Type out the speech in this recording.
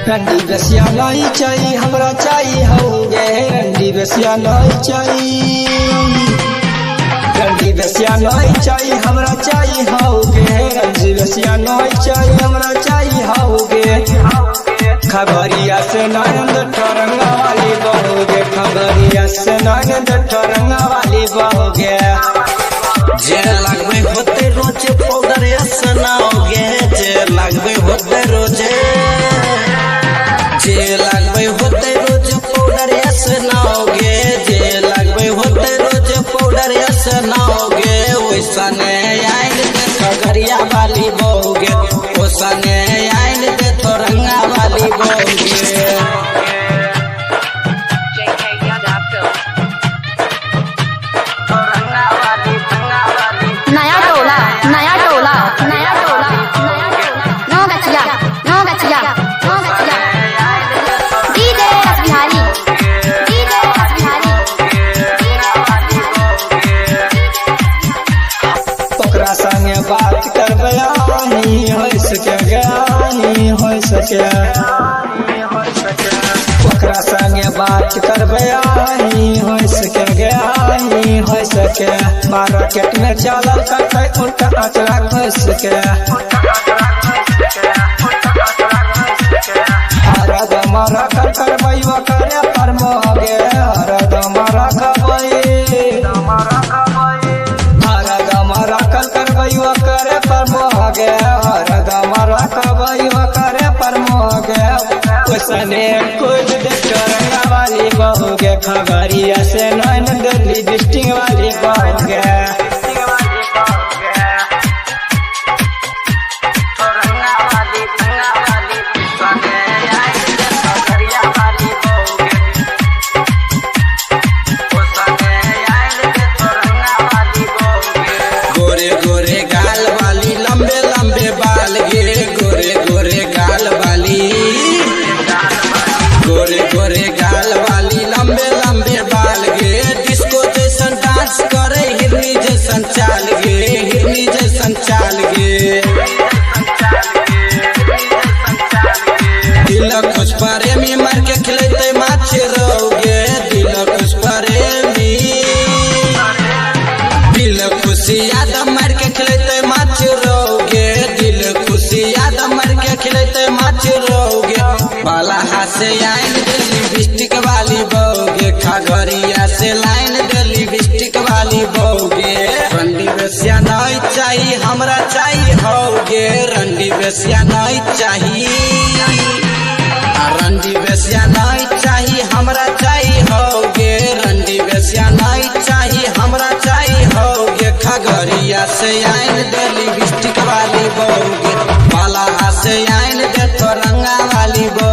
रंडी बसिया नहीं चाहिए हमरा चाहिए होगे रंडी बसिया नहीं चाहिए रंडी बसिया नहीं चाहिए हमरा चाहिए होगे रंडी बसिया नहीं चाहिए हमरा चाहिए होगे खबरिया से नयन ठरंगा वाली बहुगे खबरिया से नयन ठरंगा वाली बहुगे जे लगबे होते रोज पाउडर सनाओगे जे लगबे होते रोजे जे लगबे होते रोज पाउडर सनाओगे जे लगबे होते रोज पाउडर सनाओगे वैसा ने आइन दे खगरिया वाली बहुगे वैसा ने आइन दे ठरंगा वाली बहुगे संगे बात करबे हो सके ज्ञानी हो सके ओकरा संगे बात करबे हो सके ज्ञानी हो सके मार्केट में चलल करते उनका आचरा हो सके हरदम रखल करबै करे पर मोगे हरदम रखबै करे पर मोगे हरदम रखबै करे पर मोगे उसने कुछ ठरंगा वाली बहुगे खगरिया से नैन दिल्ली डिस्ट्रिक्ट वाली बहुगे गोरे गाल वाली लंबे लंबे बाल गे डिस्को जैसन डांस करे हिरनी जैसन चाल गे हिरनी जैसन चाल गे दिल खुश प्रेमी मार के खिलेते माछ रहोगे दिल खुश प्रेमी दिल खुशी याद मार के खिलेते माछ रहोगे दिल खुशी याद मार के खिलेते माछ रहोगे बाला हाथ से आइन लिपस्टिक वाली बहुगे खगरिया से लाइन दे लिपस्टिक वाली बहुगे रंडी बसिया नहीं चाहिए हमरा चाहिए होगे रंडी बसिया नहीं चाहिए रंडी बसिया नहीं चाहिए हमरा चाहिए होगे रंडी बसिया नहीं चाहिए हमरा चाहिए होगे खगरिया से आइन दे लिपस्टिक वाली बहुगे बाला हाथ से आइन दे ठरंगा वाली बहुगे।